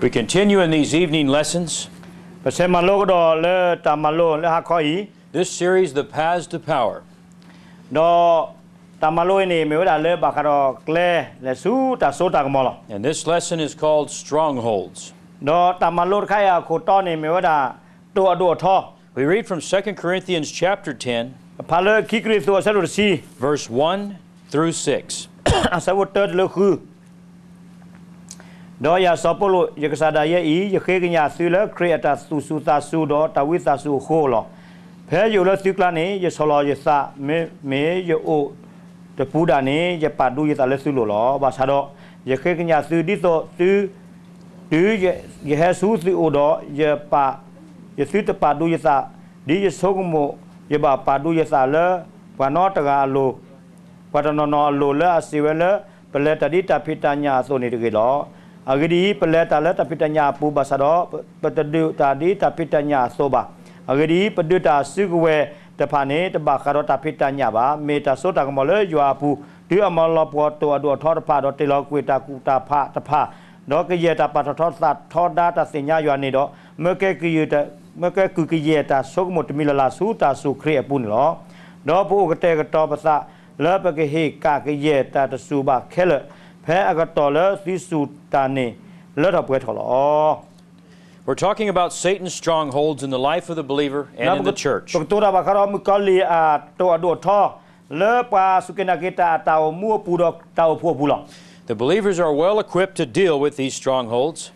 We continue in these evening lessons. This series, The Paths to Power. And this lesson is called Strongholds. We read from 2 Corinthians chapter 10, verse 1 through 6. Đó ya sopolo ya kasada ya I ya khegnya sula creata su ta su do ta wi ta su kho lo phe yu lo sikla ni ya solo ya sa me ya o te puda ni ya padu ya ta le su lo ba sa do ya khegnya su di to su ya ha su o do ya pa ya su te padu ya sa di ya so mo ya ba padu ya sa le pa no ta ga lo pa no lo le asiwele pele tadi ta pitanya so ni de lo Agadi peleta tapi tanya pu basado petedu tadi tapi tanya soba. Agadi peduta sugwe tepane tebakaro tapi tanya ba meta sota kemole jua pu dia amalo poto adu thor pa do telo kuita kuta pha tapa do ke ye ta pa thor sat thor da ta sinya yani do meke ku ye ta sok mot milala su ta su khre pun lo do pu ke te ke to pasa le pe ke he ka ke ye ta su ba khele We're talking about Satan's strongholds in the life of the believer and in the church. The believers are well equipped to deal with these strongholds.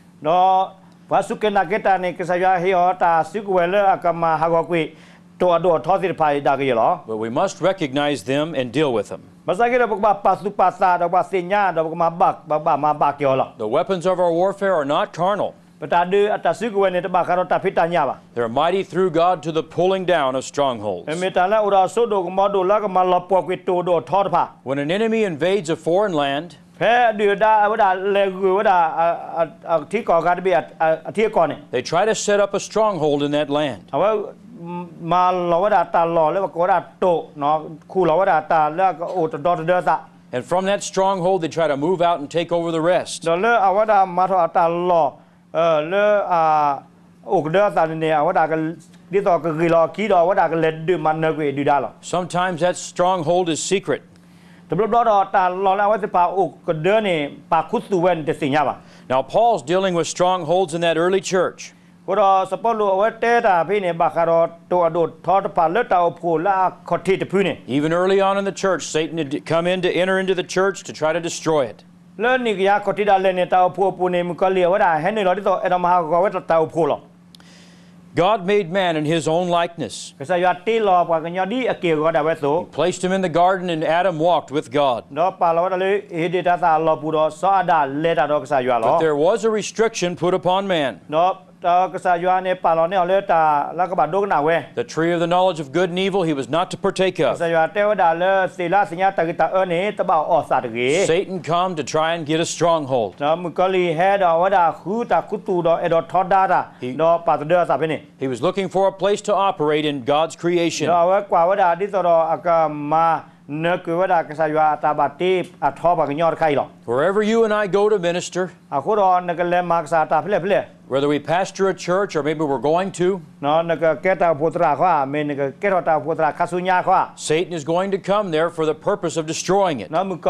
But we must recognize them and deal with them. The weapons of our warfare are not carnal. They're mighty through God to the pulling down of strongholds. When an enemy invades a foreign land, they try to set up a stronghold in that land. And from that stronghold, they try to move out and take over the rest. Sometimes that stronghold is secret. Now, Paul's dealing with strongholds in that early church. Even early on in the church, Satan had come in to enter into the church to try to destroy it. God made man in his own likeness. He placed him in the garden and Adam walked with God. But there was a restriction put upon man. The tree of the knowledge of good and evil he was not to partake of. Satan come to try and get a stronghold. He was looking for a place to operate in God's creation. Wherever you and I go to minister, whether we pastor a church or maybe we're going to, Satan is going to come there for the purpose of destroying it. And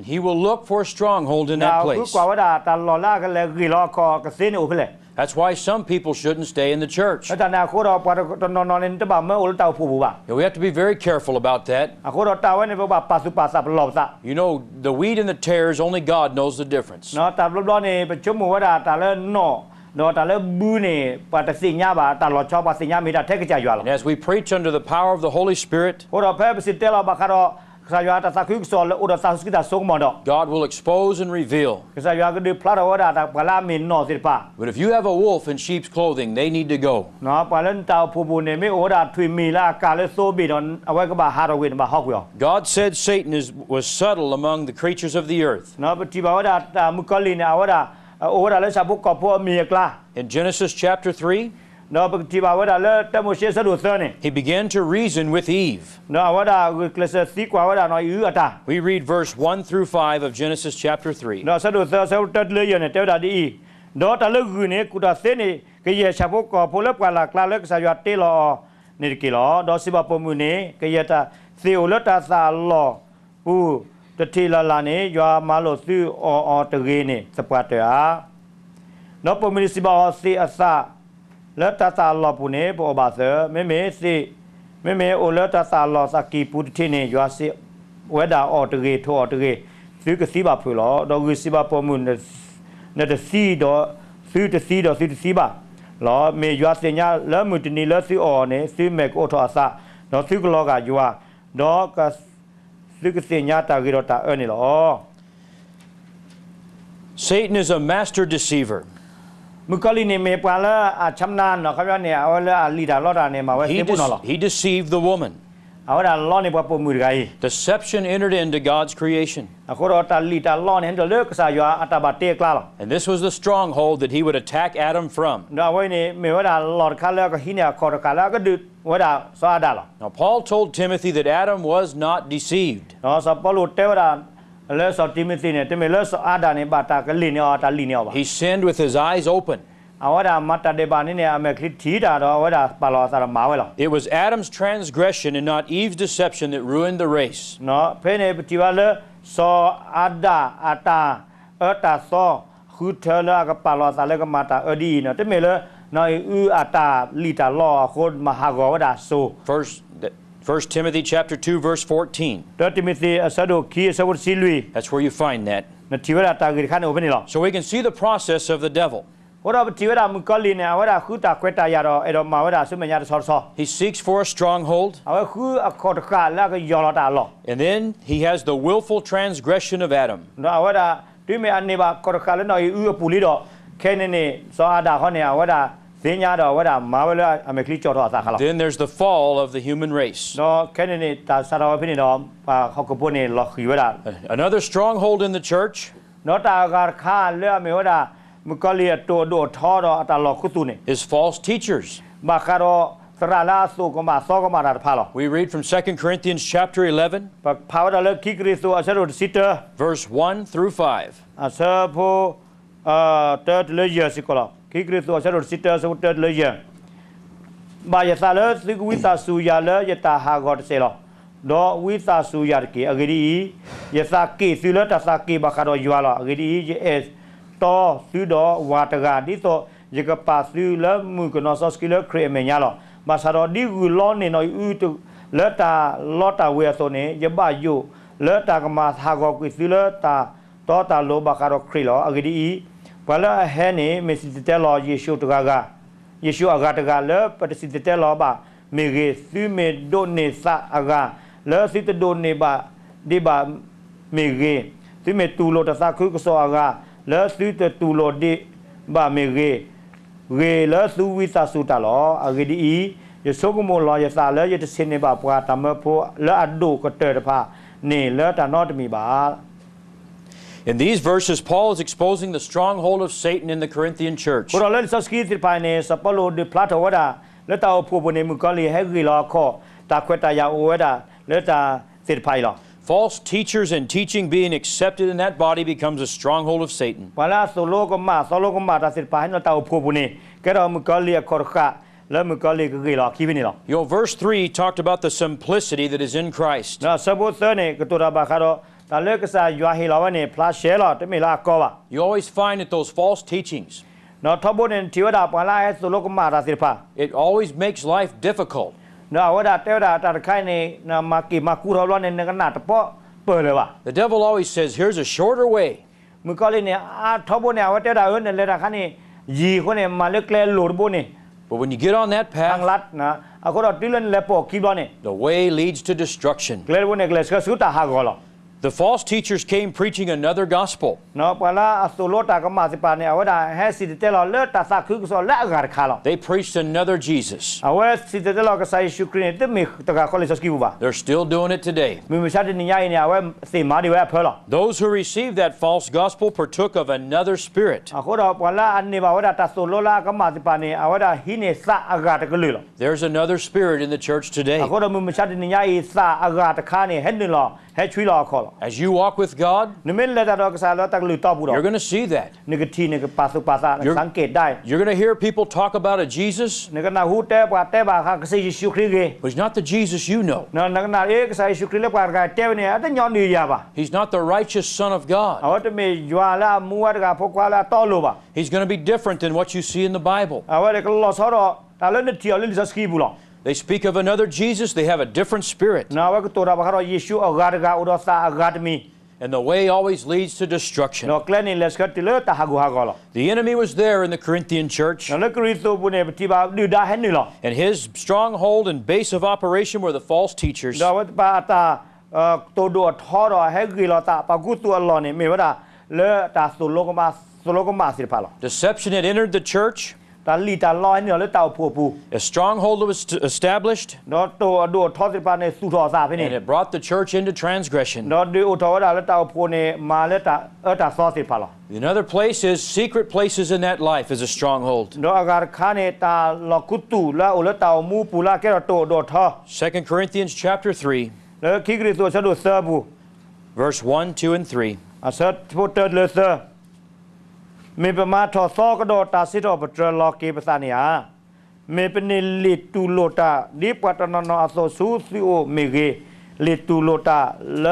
he will look for a stronghold in that place. That's why some people shouldn't stay in the church. We have to be very careful about that. You know, the wheat and the tares, only God knows the difference. And as we preach under the power of the Holy Spirit, God will expose and reveal. But if you have a wolf in sheep's clothing, they need to go. God said Satan was subtle among the creatures of the earth. In Genesis chapter 3, no tiba wada le temu she sadu thane he began to reason with Eve. no wada klesa sikwa wada no yu ata We read verse 1 through 5 of Genesis chapter 3. no sadu tha sadu tat le yene te da di do ta le gu ne ku da se ne ke ye chapo ko po le kwa la kla le sa ya te lo ne ki lo do siba po mu ne ke ye ta se o le ta sa lo pu te ti la la ne ya ma lo su o te ge ne sapwa te a no po mi siba o si asa le ta sa lo pu ne po ba se me si me o le ta sa lo sa ki pu ti ne ya si weda o te ge to o te ge su ke si ba pu lo do gu si ba po mu ne the seed or through the seed or through the siba. Law may you ask the learn to need less or ne, see make auto asa, no thuloga you are, dog as Lucasinyata Girota earning law. Satan is a master deceiver. Mukalini me pala a chamnan, no Kavania, or a leader, Loda name, He deceived the woman. Our Loni Papo Murgai. Deception entered into God's creation. A Korota Lita Lon and the Lurksa, you are Atabate Clara. And this was the stronghold that he would attack Adam from. No, when me what a Lord Kala, Hina, Korokala, do what a Sadala. Now, Paul told Timothy that Adam was not deceived. No, so Paulo Tevra, less of Timothy, less Adani, Bata, Linear, Linear. He sinned with his eyes open. Awada Mata de Banina, Macritida, or what Palos Mawela. It was Adam's transgression and not Eve's deception that ruined the race. No, Pene Petivala saw Ada, Ata, Erta saw, who tell a Palos Alegamata, Udina, the Miller, no, U Ata, Lita law, hold Mahagoda, so. First Timothy chapter 2, verse 14. Timothy, a Sado, Key, Sawur Silui, That's where you find that. Nativa Tagrikan Openila. So we can see the process of the devil. What about Tivera Mukolina, what a Huta Queta Yaro, Edo Mawada, Sumaya Sorso? He seeks for a stronghold, Our who a Kotka, like a Yolota law. and then he has the willful transgression of Adam. No, what a do me and never Kotakala, you Pulido, Kenny, so Ada Honia, what a Zinyada, what a Mawala, a Meklicho. Then there's the fall of the human race. No, Kenny, Sara Pinidom, Hokopone, Lochivera. Another stronghold in the church Not a car, Leamoda, Mukolia, Todo, Toro, at a Lokutune. is false teachers. Bakaro, Sarala, Sokoma, Sokoma, Palo. We read from 2 Corinthians chapter 11, But powder Kikri to a shadow sitter, verse 1 through 5. a serpo, third leisure, Sicola. Kikri to a shadow sitter, so third leisure. By a salad, Wita Suyala, Yeta Hagot Selo. Do Wita Suyarki, Agri, Yasaki, Sulata Saki, Bakaro Yuala, Agri, is to Sudo, Wataga, Dito, Jacapa, Sula, Mukonososkiller, Cremenyalo. Masaro, Digulon, no you to Leta, Lota, Weasone, Yabayu, Leta Mas Hagok with Sulata, Tota Lo Bakaro Krilo, Agri, Pala Henny, Mrs. Tello, Yeshu to Gaga. Yeshu Agataga, Le, but the Tello Ba, Mege, Sume, Done, Sa Aga, Le, Sit Done Ba, Deba, Mege, Sume Tulo, the Sakuso Aga, Le, Sit Tulo de Ba Mege, Re, Le, Suisa Sutalo, Agadi, Yosogumo, Yasala, Yet Sineba, Tamapo, Le Ado, Coterpa, Ne, Le, not me ba. In these verses, Paul is exposing the stronghold of Satan in the Corinthian church. But let's ask you to follow the plateau. Let our poor Mukali heavy law call Taqueta Weda, let our sit pile. False teachers and teaching being accepted in that body becomes a stronghold of Satan. Pala Sologoma, Sologoma, sit pine, not our poor Bune, get our Mukali a corca, let Mukali Gila, keeping it. You know, verse 3 talked about the simplicity that is in Christ. Now, Sabo Serne, Katura Bakaro. You always find that those false teachings, it always makes life difficult. The devil always says, here's a shorter way. But when you get on that path, the way leads to destruction. The false teachers came preaching another gospel. เนาะปะละอสุโลตากะมาสิปาเนี่ยเอาว่าแฮสิเตลอเลตาซาคือก็สอละกาคาลอ They preached another Jesus. เอาว่าสิเตลอกะไซชูครินเตมิตะกะคอลิสกิบูบา They're still doing it today. มีมชาตินิยายเนี่ยเอาว่าสิมาดิเวะเพลอ Those who received that false gospel partook of another spirit. อะโคดอปะละอันนี้บ่าวดาตาโซโลลากะมาสิปาเนี่ยเอาว่าฮิเนซาอากาตะกะลือ There's another spirit in the church today. อะโคดอมีมชาตินิยายซาอากาตะคาเนี่ยเฮ็ดนึลอเฮ็ดชุยลอคอล As you walk with God, นิมินเลตะดอกซาลอตะกะลือตอบูดอ you're going to see that. นี่ก็ทีนี่ก็ปาสุปาซาสังเกตได้ You're going to hear people talk about a Jesus, นี่ก็นาฮูเตปาเตบาคากะซิเยซูคริสต์ but he's not the Jesus you know. นะนักนาเอกะไซเยซูคริสต์เลปากะเตเนี่ยอะตะญอนดียาบา He's not the righteous Son of เอา God. ว่าจะมียาลามัวตะกะพกวาลาตอโลบา He's going to be different than what you see in the Bible. เอาว่าก็ลอซอดอตาเลนเทียลิลิสกีบูลอ They speak of another Jesus, they have a different spirit. นะว่าก็ตัวราบาคารอเยซูอากาตะกะอุดอซาอากาตมี And the way always leads to destruction. นะแคลนี่เลสกะติเลตะฮากุฮากอลอ The enemy was there in the Corinthian church, นะเลกริสโตบุเนปฏิบาดือดาเฮนนี่ลอ and his stronghold and base of operation were the false teachers. นะว่าปาตาตัวดอทอรอเฮกิลอตาปากุตัวลอเนี่ยมีว่าเลตาสุโลกมาสิพาลอ Deception had entered the church. ตาลีตาลอยเนี่ยเลตาผัวปู A stronghold was established, เนาะตัวดอทอสิพาเนี่ยสุทอซาพี่นี่ and it brought the church into transgression. เนาะดูอุทอวดาเลตาผัวเนี่ยมาเลตาตาซอสิพาลอ Another place is secret places in that life is a stronghold. เนาะอากาศคาเนี่ยตาลอกุตุละอุเลตามูปูละแกโตดอทอ 2 Corinthians chapter 3, แล้วคิกริตัวชะดุเซอร์บู verse 1, 2, and 3. อาเซอร์พูดเติร์ดเลเซอร์มีประมาทอซอกระโดตาสิทอปตรลอกีภาษาเนี่ยมีเป็นลิตูโลตาดิปัตนนอโซซูซิโอเมเกลิตูโลตาเล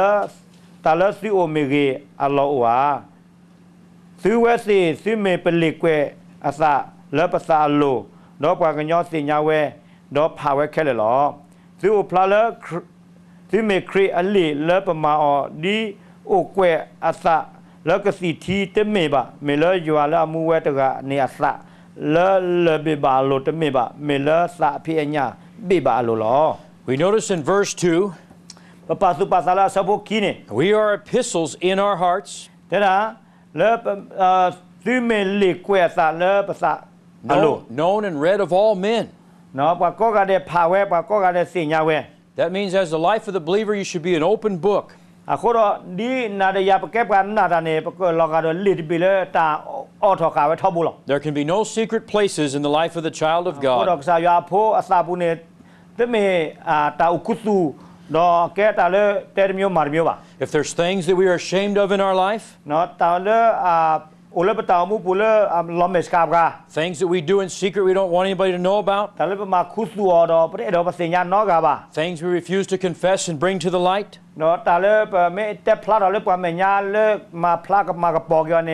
ตาเลซิโอเมเกอัลลอฮฺวาซิเวซีซิเมเป็นลิเกอาซาเลภาษาอัลโลดอกปากญอสิญาเวดอกพาเวแค่เลยหรอซิโอพลาเลซิเมครีอัลลีเลปมาอดีโอเกอาซาแล้วก็สิทีเตเมบะเมเลยัวละมูเวตกะเนียสะเลเบบาโลเตเมบะเมเลสะพิญญาเบบาโลลอ We notice in verse 2, ปะปาสุปาซาลาซาโบกีเน we are epistles in our hearts, เตนะเลซิเมลิเกวซะเลภาษาอัลโล known and read of all men. เนาะปะก็กะเดพาเวปะก็กะเดสิญญาเว That means as the life of the believer, you should be an open book. อะโครดีนาเดยาปะเก็บกันนาดาเนปะก็ลอกะเดลิดบิเลตาออทอกาเวทอบุลอ There can be no secret places in the life of the child of โคร God. กซายาโพอาซาบุเนเตเมตาอุกุตุดอแกตาเลเตรมิโอมาร์มิโอบา If there's things that we are ashamed of in our life, เนาะตาเลโอเลปตามูปุเลลอมเมสกาบกา things that we do in secret we don't want anybody to know about, ตาเลปมาคุสุอดอประเดอปะเสญานอกาบา things we refuse to confess and bring to the light, เนาะตาเลปเมเตพลาดอเลปะเมญาเลมาพลากมากะปอกยอเน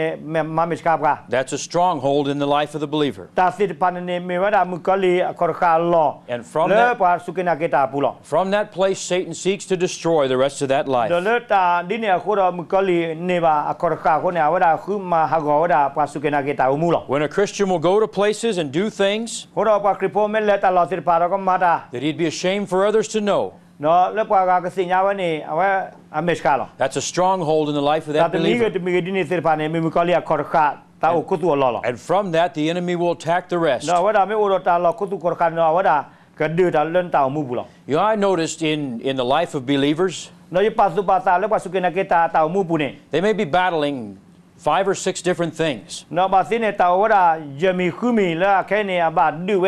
มาเมสกาบกา that's a stronghold in the life of the believer. ตาสิตปันเนเมวดามุกะลีอคอรคาลอ And from เล that- ปาสุกินาเกตาปุลอ From that place, Satan seeks to destroy the rest of that เด life. เลตาดิเนโครมุกะลีเนบาอคอรคาโคเนวดาคุมาฮากอวดาปาสุกินาเกตาอุมุลอ When a Christian will go to places and do things โครปาคริโปเมเลตาลอสิปารก็มาดา that he'd be ashamed for others to know, เนาะเลปากะสิญาวะเนอวะอเมสกาลอ that's a stronghold in the life of ตา that ตมีเก believer. ตมีเกดิเนสิปาเนมีมุกะลีอคอรคาตาอุกุตุลอลอ And from that, the enemy will attack the rest. เนาะวดาเมโอรตาลอกุตุคอรคาเนาะวดากะดือตาเลนตาอุมุบุลอ You know, I noticed in the life of believers, เนาะยปาสุปาตาเลปาสุกินาเกตาตาอุมุปุเน they may be battling 5 or 6 different things. เนาะบาสิเนตาวดาเยมีคุมีละแค่เนบาดือเว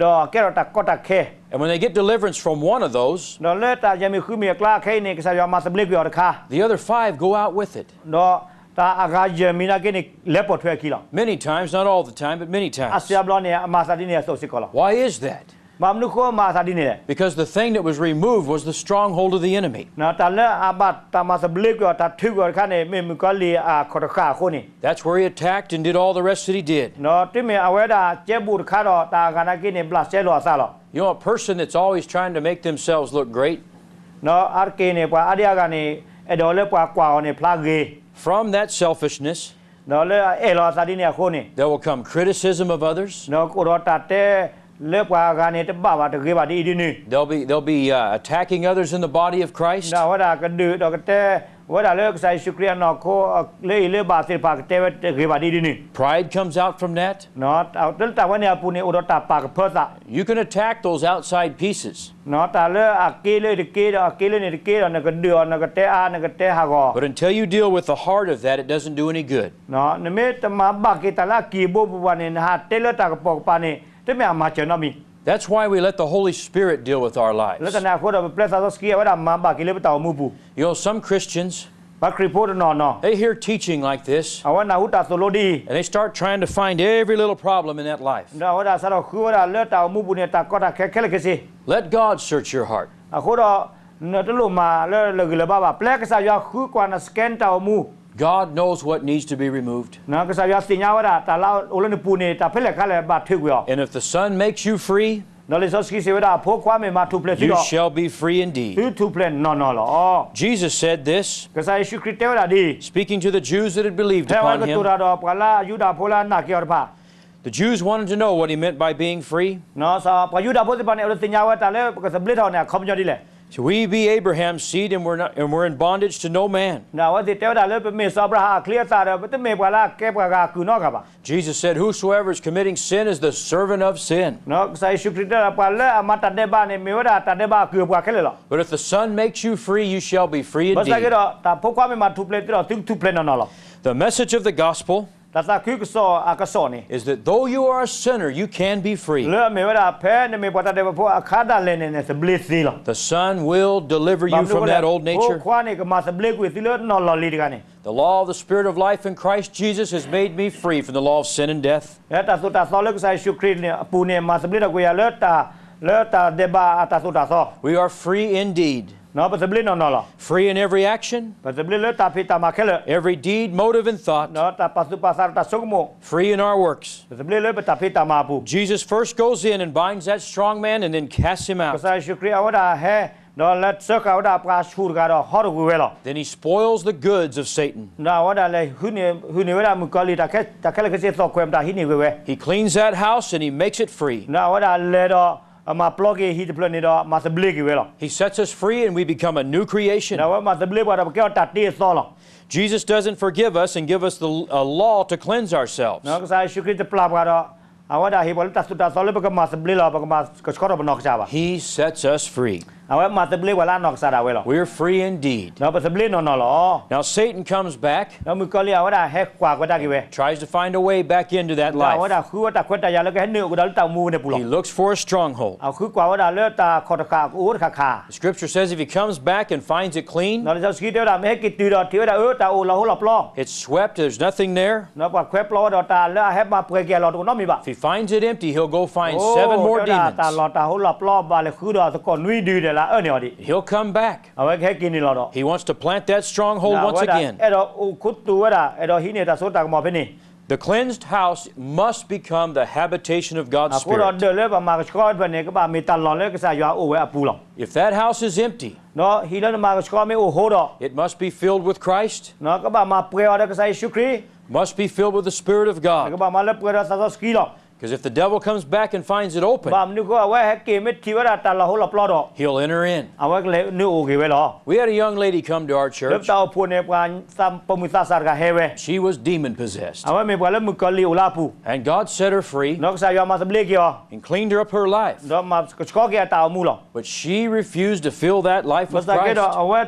ดอแกรตากอตาเค And when they get deliverance from one of those, เนาะเลตาเยมีคุมีกลาแค่เนกะซายามาสเบลิกยอร์คา the other 5 go out with it. เนาะตาอากาเยมีนาเกเนเลปอทเวคิลอ Many times, not all the time, but many อา times. เซียบลอเนมาซาดิเนโซซิกอลอ Why is that? มามนุโคมาซาดิเน Because the thing that was removed was the stronghold of the enemy. เนาะตาเลอาบัตตามาสเบลิกยอตาทึกยอร์คาเนเมมุกอลีอาคอรคาโคเน That's where he attacked and did all the rest that he did. เนาะติเมอเวดาเจบูดคาดอตากานาเกเนบลาเซลอซาลอ You know, a person that's always trying to make themselves look great, เนาะอาร์เกเนปาอาเดียกาเนเอดอเลปากวาเนพลาเก from that selfishness, เนาะเลเอลอซาดิเนโคเน there will come criticism of others. เนาะโครตาเตเลปากาเนตบาบาตะเกบาดีดีนี They'll be attacking others in the body of Christ. เนาะวดากะดือดอกะเต ว่าได้เลิกใส่ชุกเรียนนอกโคเลยบาสิปากเตวเกบาดีนี่ Pride comes out from that. เนาะเอาตั้งแต่ว่าเนี่ยปูนี่อุดตาปากเพิ่ซะ You can attack those outside pieces. เนาะแต่เลยอากีเลยตะกีอากีเลยนี่ตะกีแล้วก็เดือนก็เตอาก็เตหากอ But until you deal with the heart of that, it doesn't do any good. เนาะนเมตมาบักกิตาลากีโบบุวันนี่ฮะเตเลตากปอกปานี่เตเมอามาเจนอมี That's why we let the Holy Spirit deal with our แล้ว lives. ก็นาโคดเปลซาสกีว่าดามาบักกิเลปตามูปู You know, some Christians, บักคริโพดนอนเนาะ they hear teaching like this, เอาว่านาหุตาโซโลดี and they start trying to find every little problem in that life. เนาะว่าดาสารคือว่าดาเลตามูปูเนี่ยตาก็ตาแค่เลยก็สิ Let God search your heart. อะโคดเนตลุมาเลยบ้าแปลกษายาคือกว่านะสแกนตามู God knows what needs to be removed. นะก็ษายาสิญญาว่าตาลาโอลนปูนี่ตาเพลกะเลยบาทึกวิอ And if the Son makes you free, นเลสสกีเสวดาพวกความไม่มาทุเพลสิ you ดอ shall be free indeed. ทุเพลนนออ๋อ Jesus said this, ก็ษายชุคริเตวดาดี speaking to the Jews that had believed แท้ว่า upon ก็ตุ him. ราดอปกะลายูดาโพลานาเกียรพา The Jews wanted to know what he meant by being free. เนาะซาปยูดาโพสิปานี่เอาสิญญาว่าตาเลก็สำเร็จเฮาเนี่ยคอมยอดีแหละ So we be Abraham's seed and we're in bondage to no man. นะว่าสิเตวดาเลเป็นเมซาบราฮาเคลียร์ตาเดบ่ตเมปกะลาแกปกะคือนอกกะบะ Jesus said, whosoever is committing sin is the servant of sin. เนาะษายชุคริเตปกะเลอามาตัดเดบานี่เมวดาตัดเดบาคือปกะแค่เลยหรอ But if the Son makes you free, you shall be free ภาษาเก indeed. ดตาพวกความไม่มาทุเพลติดถึงทุเพลนนอหรอ The message of the gospel ตาซาคือกสออากสอนี่ is that though you are a sinner, you can be free. เลเมวดาแพ้เนเมปตาเดบพวกอาคาดาเลเนเนสเบลซีหรอ The Son will deliver you from that old พวก nature. ควานี่ก็มาสเบลกุสิเลนอลลีดิกันนี่ The law of the Spirit of life in Christ Jesus has made me free from the law of sin and death. แล้วตาสุตาซอเลกษายชุคริเนี่ยปูเนี่ยมาสเบลกุยาเลตาเดบาตาสุตาซอ We are free indeed. เนาะสเบลนอหรอ Free in every action, สเบลเลตาพิตามาแค่เลย every deed, motive, and thought. เนาะตาปัสสุปัสสารตาสกโม Free in our works. สเบลเลปตาพิตามาปู Jesus first goes in and binds that strong man and then casts him ก out. ษายชุคริอาวดาเฮดอลเลตเซกาวดาปราชูกาดอฮอร์กุเวล Then he spoils the goods of Satan. นะว่าได้เลยหุ่นเวลามุกอลีตาแค่เลยก็เสียสอกความตาหินี่เว้ย He cleans that house and he makes it free. นะว่าได้เลยดอมาปลอกฮีทเพลนี่ดอมาสเบลกิเวล He sets us free and we become a new creation. นะว่ามาสเบลว่าเราแก้วตัดตีซอล Jesus doesn't forgive us and give us a law to cleanse ourselves. นะก็ใส่ชุคริตปลาบกาดอเอาว่าได้ฮิบอลตัดสุดตาซอลเลยก็มาสเบลก็มาก็ชอบนอกจาวะ He sets us free. เอาว่ามาสเบลว่าลานอกซาดาเวล We're free indeed. นะมาสเบลนอนหรอ Now Satan comes back, นะมุกอลีเอาว่าได้แฮกกว่าก็ได้กิเว tries to find a way back into that นะว่า life. ได้คือว่าตาควตายาแล้วก็ให้เนื้อกูดาลตามูเนี่ยปุหล He looks for a stronghold. เอาคือกว่าว่าได้เลือตาคอตะคาอูดคาคา The scripture says if he comes back and finds it clean, นะเราสกีเดียวดาไม่ให้กิตตีดอที่ว่าตาโอเราหัวหลับล้อ it's swept, there's nothing there. นะว่าแควปล้อดอตาแล้วให้มาเปรย์แกเราตัวน้องมีบ่ If he finds it empty, he'll go find โอ้ 7 more ตา demons. ลอตาหัวหลับล้อบาเลยคือดอสก่อนนุ้ยดีเดละเนี่ยดิ He'll come back. เอาไว้แค่กินนี่เราดอ He wants to plant that stronghold once again. ไอ้ดอคุดตัวดาไอ้ดอฮิเนี่ยตาโซตากมอเป็นนี่ The cleansed house must become the habitation of God's พูดดอ Spirit. เดินเลยประมาณก็ก้อนเป็นนี่ก็บ่ามีตันหลอนเลยก็ใส่ยาโอไว้อปูหรอ If that house is empty, เนาะฮิแล้วมาก็ก้อนไม่โอโหดอ it must be filled with Christ, เนาะก็บ่ามาเปรย์ก็ใส่ชุครี must be filled with the Spirit of ก็ God. บ่ามาแล้วเปรย์ซาสกีหรอ Because if the devil comes back and finds it open, บ่ามนึกว่าไว้ให้เกมไม่ทีว่าตาเราหัวหลับล้อดอ he'll enter in. เอาไว้เลยนึกโอเคไว้หรอ We had a young lady come to our แล้ว church. ตาพูดในการซัมปมุสาสารกับเฮเว She was demon possessed. เอาไว้มีความแล้วมุกลีอุลาปู And God set her free นอกจากยามาสเบลกี้อ๋อ and cleaned her up her life. เนาะมาก็ชอบแกตามูหรอ But she refused to fill that life ภา with ษาเกด Christ. เอาไว้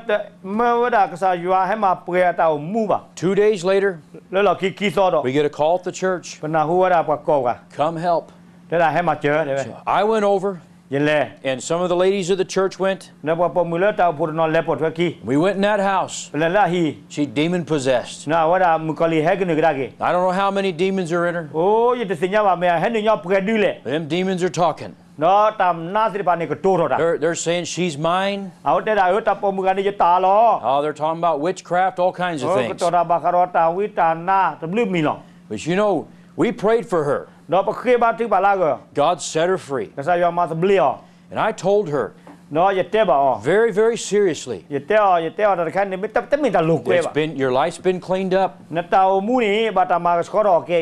เมื่อว่าก็ใส่ยาให้มาเปรย์ตามูบ่ะ 2 days later, แล้วเราคิดซอดอ we get a call at the church. ปนาหัวดาปะกอกะ Come help. แล้วให้มาเจอเด้อ I went over, ยินเลย and some of the ladies of the church went. นะว่าปมือแล้วตาพูดนอนแล้วปวดหัวกี้ We went in that house. แล้วละฮี She demon possessed. นะว่าดามุกลีให้กันนึกได้กี่ I don't know how many demons are in her. โอ้ยจะสิญญาว่าแม่ให้นึกยอเปรย์ดื้อเลย But them demons are talking. เนาะตามหน้าสิปานี่ก็โตรดา They're saying she's mine. เอาแต่ได้ตาปมือกันนี่จะตาล้อ Oh, they're talking about witchcraft, all kinds โอ้ of ก็ things. ตอดาบาคารอตาวิตานาตะลืมมีหรอ But you know, we prayed for her. เนาะปะเคบาถึงบาลาก็ God set her free. ก็ใส่ยามาสเบลีอ๋อ And I told her เนาะอย่าเตะบ่อ๋อ very, very seriously, อย่าเตะอ๋ออย่าเตะอ๋อแต่แค่นี้ไม่ต้องมีตาลูกเว้ยบ่ your life's been cleaned up. นะตามูนี่บาตามาก็ขอรอแก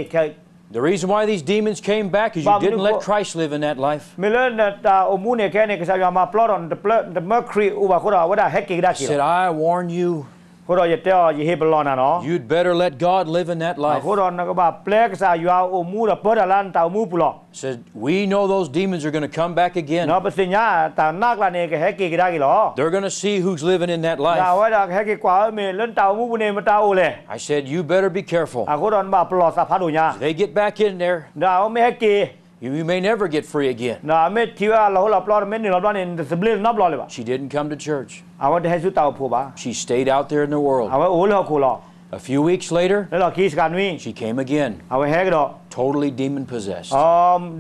The reason why these demons came back is you didn't let Christ live in that life. ไม่เล่นนะตามูนี่แค่นี้ก็ใส่ยามาปลอดอนเดเมอร์ครีอุบาคุราว่าได้ให้กินได้ I กี่ said, I warn you, ko ro ye te ye he blon na no You'd better let God live in that life. ko ro na ko ba ple ka sa ywa o mu da po da lan ta mu pu lo Said, we know those demons are going to come back again. no pa sin nya ta nak la ne ke he ke da ki lo They're going to see who's living in that da life. wa da he ke kwa me len ta mu pu ne ma ta o le I said, you better be careful. ko ro ba plo sa pha do nya They get back in there, da o me he ke you may never get free again. na me ti wa lo la plo me ni lo do ne se ble na plo le ba She didn't come to church. a wa de he su ta o pho ba She stayed out there in the world. a wa o lo ko lo A few weeks later, le lo ki sa nui she came again, a wa he ke do totally demon possessed.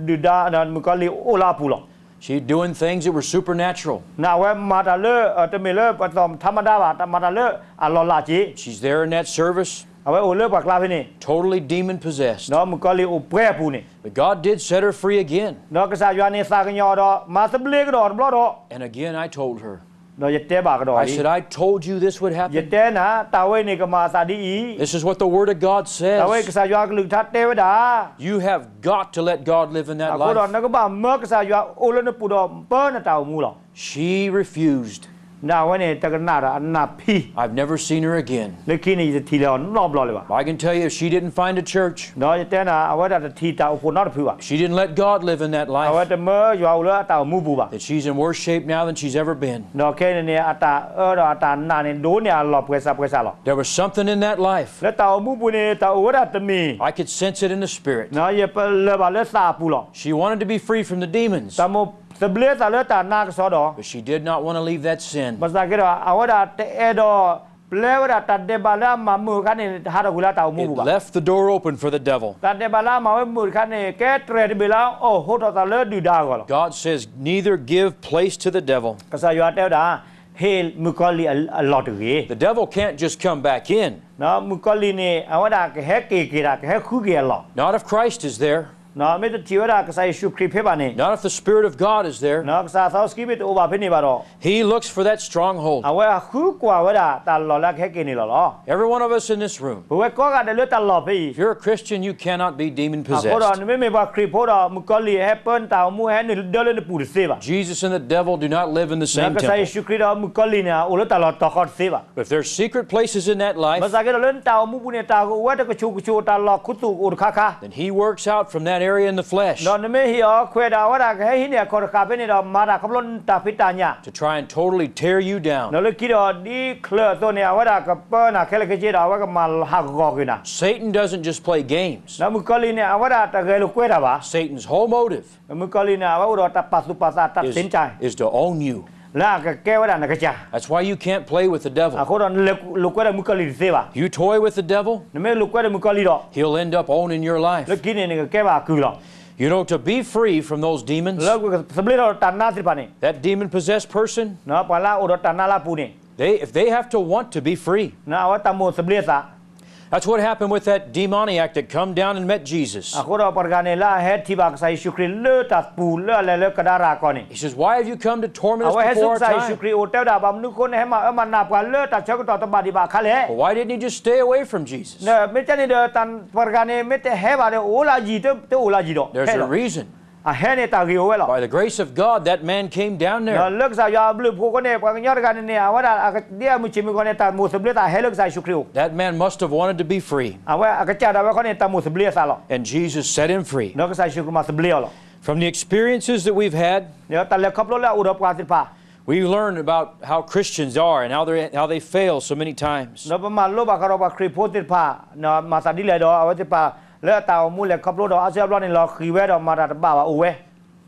du da da mu ko li o la pu lo She's doing things that were supernatural. na wa ma ta le te me le pa tom thamada ba ta ma ta le a lo la ji She's there in that service, a wa o le pa kla phi ni totally demon possessed. no mu ko li o pre pu ni But God did set her free again. no ka sa ywa ni sa ka nyo do ma se ble ka do blo do And again, I told her, no ye te ba ka do I li said, I told you this would ye happen. te na ta we ni ka ma sa di i This is what the Word of God ta we ka says. sa ywa ka lu tha te wa da You have got to let God live in that ko do life. na ka ba ma ka sa ywa o le na pu do pa na ta mu lo She refused. na wa ni ta ka na da na phi I've never seen her again. le ki ni ti le no blo le ba I can tell you, if she didn't find a church, no ye te na a wa da ti ta o pho na phu ba she didn't let God live in that a wa life, te ma ywa o le ta mu pu ba that she's in worse shape now than she's ever been. no ke ni a ta do ta na ni do ni a lo pwe sa lo There was something in that life. le ta mu pu ni ta o da te mi I could sense it in the spirit. no ye pa le ba le sa pu lo She wanted to be free from the demons, ta mo se ble ta le ta na ka so do but she did not want to leave that sin. ba sa ke do a wa da te e do ple wa da ta de ba la ma mu ka ni ha do gu la ta mu It pu ba left the door open for the devil. ta de ba la ma we mu ka ni ke tre de be la o ho do ta le du da go lo God says, neither give place to the devil. ka sa ywa te da he mu ko li a lot ge The devil can't just come back in. no mu ko li ni a wa da ke he ke da ke he khu ge lo Not if Christ is there. no me te ti wa da ka sa Yesu Christ phe ba ni Not if the Spirit of God is there. no ka sa sa ski bit o ba phe ni ba do He looks for that stronghold. a wa khu kwa wa da ta lo la ke ke ni lo lo Every one of us in this room, we ko ga de le ta lo phe if you're a Christian, you cannot be demon a ko do possessed. ni me ba Christ pho do mu ko li he pen ta mu he ni de le ni pu de se ba Jesus and the devil do not live in the na same ka sa temple. Yesu Christ do mu ko li na o le ta lo to ko se ba But if there's secret places in that ba life, sa ke do le ta mu pu ni ta ko wa de ko chu ta lo khu tu o kha kha then he works out from that area in the flesh no me hi o khwe da wa da ke hi ni ko ka pe ni do ma da ko lon ta phi ta nya to try and totally tear you down. no le ki do di khle to ni wa da ka pa na ke le ke je da wa ka ma ha go ki na Satan doesn't just play games. na mu ko li ni wa da ta ge lu kwe da ba Satan's whole motive mu ko li na wa do ta pa su pa sa ta tin chai is to own you. la ka ke wa da na ka cha That's why you can't play with the a devil. ko do lu kwe da mu ko li se ba You toy with the devil, ne me lu kwe da mu ko li do he'll end up owning your life. le ki ni ni ke ba ku lo You know, to be free from those demons, le ku se ble do ta na si pa ni that demon-possessed person, no pa la o do ta na la pu ni if they have to want to be free. na wa ta mo se ble sa That's what happened with that demoniac that come down and met Jesus. a ko do par ga ne la he ti ba ka sa Yesu Christ le ta pu le ka da ra ko ni He says, why have you come to torment us awa he before su our sa Yesu time? Christ o te da ba mu ko ne ma na pa le ta che ko to ba di ba kha le Well, why didn't he just stay away from Jesus? ne me cha ni de tan par ga ne me te he ba de o la ji te o la ji do There's a reason. a he ne ta gi o we lo By the grace of God, that man came down no there. le sa ya blu ko ne pa nya ga ne awa da a dia mu chi mi ko ne ta mo se ble ta he le sa Yesu Christ That man must have wanted to be free. awa a ka cha da ba ko ne ta mo se ble sa lo And Jesus set him free. no ka sa Yesu Christ ma se ble lo From the experiences that we've had, ne ta le khap lo la u do pa ti pa we learn about how Christians are and how they fail so many times. no pa ma lo ba ka ro ba Christ po ti pa no ma sa di le do awa ti pa le ta mu le khap lo do a se lo ni lo khi we do ma da ba ba o we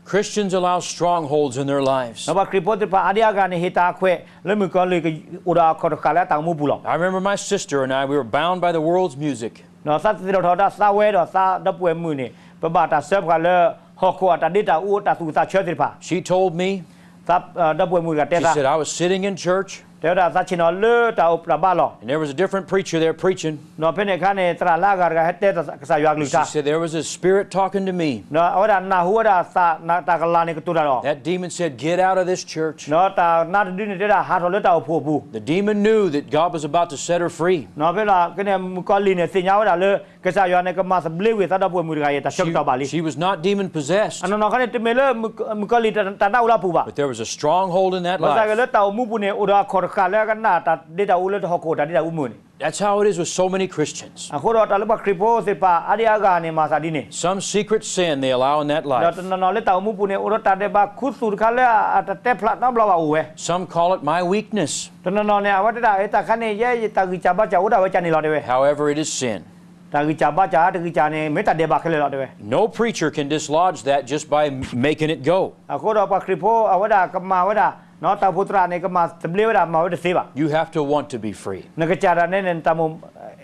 Christians allow strongholds in their lives. no ba Christ po ti pa adia ga ni hita khwe le mu ko le ke u da ko ka la ta mu pu lo I remember my sister and I, we were bound by the world's music. no sa ti do da sa we do sa da pu mu ni pa ba ta se ka le ho ko ta di ta u ta su sa che ti pa She told me, sa da pu mu ga te she sa said, I was sitting in church te da sa chi no le ta u pra ba lo and there was a different preacher there preaching. no pe ne ka ne tra la ga ga te ta sa yak lu She ta said, there was a spirit talking to me. no awa da na hu da sa na ta ka la ni ka tu da lo That demon said, get out of this church. no ta na di ni te da ha ro le ta u phu pu The demon knew that God was about to set her free. no pe la ke ne mu ko li ne se nya wa da le ke sa yo ne ka ma sa ble we sa da pu mu ga ye ta shok ta ba li She was not demon possessed, ano no ka ne te me le mu ko li ta na u la pu ba but there was a stronghold in that ba sa ga life. le ta u mu pu ne u da ko ka le ka na ta de ta u le ho ko ta de ta u mu ni That's how it is with so many Christians. a ko ro ta le ba kripo se pa adia ga ni ma sa di ni Some secret sin they allow in that da life. no le ta mu pu ni o ta de ba khu su ka le ta te pla na bla ba u we Some call it my weakness. no ne a wa ta e ta ka ni ye ta gi cha ba cha u da wa cha ni lo de we However, it is sin. ta gi cha ba cha ta gi cha ni me ta de ba ke le lo de we No preacher can dislodge that just by making it go. a ko ro pa kripo a wa da ka ma wa da no ta putra ni ka ma se ble wa da ma wa de se ba You have to want to be free. na ka cha da ne ne ta mu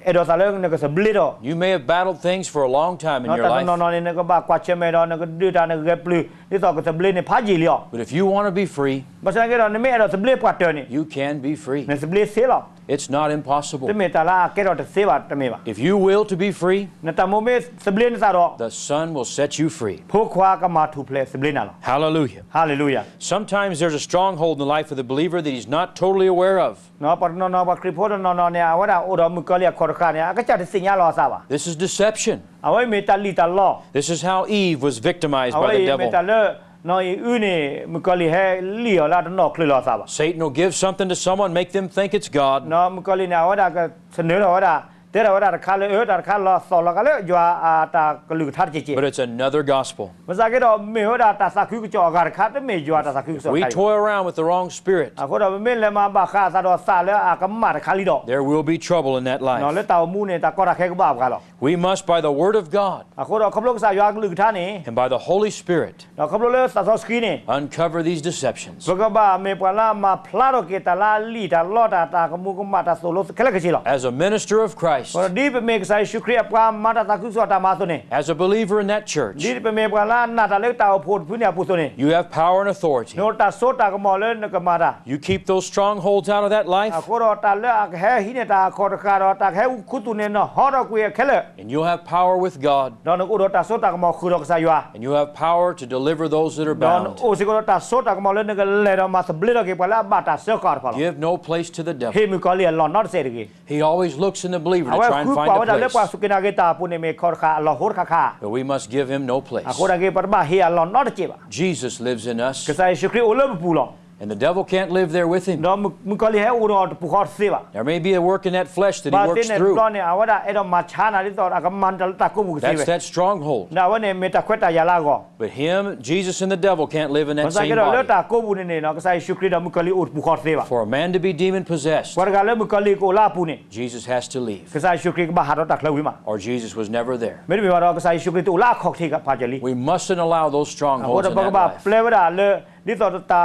e do sa le ne ka se ble do You may have battled things for a long time in no your ta no life, no ne ka ba kwa che me do ne ka du ta ne ka plu ni to ka se ble ni pha ji lo but if you want to be free, ba sa ke do ne me do se ble pa to ni you can be free. ne se ble se lo It's not te impossible. me ta la ke do te se ba te me ba If you will to be free, ne ta mo me se ble ni sa do the Son will set you free. pho khwa ka ma thu ple se ble na lo Hallelujah. hallelujah Sometimes there's a stronghold in the life of the believer that he's not totally aware of. no pa no ba kripo no ne a wa da o do mu ka le khor kha ne a ka cha te sin ya lo sa ba This is deception. a wa me ta li ta lo This is how Eve was victimized a by the wa me ta devil. le no i u ni mu ka li he li la no kle lo sa ba Satan will give something to someone, make them think it's God. no mu ka li na wa da ka se ne lo wa da te ra wa da ka le da ka lo so lo ka le jwa a ta ka lu tha chi chi But it's another gospel. ma sa ke do me ho da ta sa khu ko ga ka te me jwa ta sa khu so We ka toy around with the wrong spirit. a ko do me le ma ba kha sa do sa le a ka ma ka li do There will be trouble in that no life. le ta mu ne ta ko ra khe ko ba ka lo We must, by the word of God a ko do ka lo sa jwa lu tha ni and by the Holy Spirit, no ka lo le sa so ski ni uncover these deceptions. so ka ba me pa la ma phla do ke ta la li ta lo ta ka mu ko ma ta so lo ke le ke chi lo As a minister of Christ, ko di pe me ka sa shu kri pa ma ta ku so ta ma so ne as a believer in that church, di pe me pa la na ta le ta o pho pu ne pu so ne you have power and authority. no ta so ta ka mo le ne ka ma ta You keep those strongholds out of that a life, ko do ta le a he hi ne ta ko ka do ta he khu tu ne no ho do ku ye ke le and you'll have power with God, do no ko do ta so ta ka mo khu do ka sa ywa and you have power to deliver those that are don bound. o si ko ta so ta ka mo le ne ka le do ma sa ble do ke pa la ba ta so ka pa lo Give no place to the devil. he mi ko le lo not se de ke He always looks in the believer to awa try and khu find pa a wa da le pa place, su ke na ke ta pu ne me khor kha lo hor kha kha but we must give him no place. a ko da ke par ba he lo not che ba Jesus lives in us, ke sa shukri o le pu lo and the devil can't live there with him. do mu ko le he o do pu khor se ba There may be a work in that flesh that he ba works tin ne through. lo ne awa da e do ma cha na li do a ka man ta ku mu se That's be that stronghold. na wa ne me ta kweta ya la go But him, Jesus, and the devil can't live in ba that sa ke same do le body. ta ko bu ne no ka sa shukri da mu ko li o pu khor se ba For a man to be demon possessed, kwa ga le mu ko li ko la pu ne Jesus has to leave, ka sa shukri ba ha do ta khlo wi ma or Jesus was never there. me bi ba do ka sa shukri tu la khok thi ka pa je li We mustn't allow those ko strongholds da in ba that ba life. ple ba da le li to ta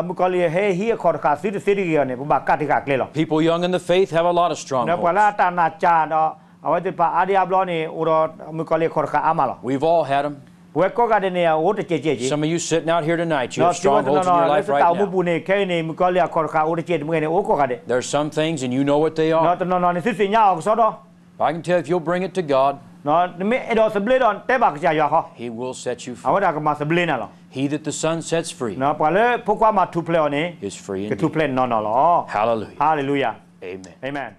mu ko li he hi khor ka si si ri ne ba ka ti ka kle lo People young in the faith have a lot of ne pa strongholds. la ta na cha do awa te pa a dia blo ni o do mu ko li khor ka ama lo We've all had them. we ko ga de ne o te che che ji Some of you sitting out here tonight, you no have strongholds in your life ta right mu now. bu ne ke ne mu ko li khor ka o te che mu ne o ko ga de There's some things, and you know what they no are. no ni si si nya o so do I can tell if you'll bring it to God, no me e do se ble do te ba ka ja ya ho He will set you free. awa da ka ma se ble na lo He that the Son sets free no pa le po kwa ma tu ple o ne is free ke tu indeed. ple no lo Hallelujah. hallelujah Amen. amen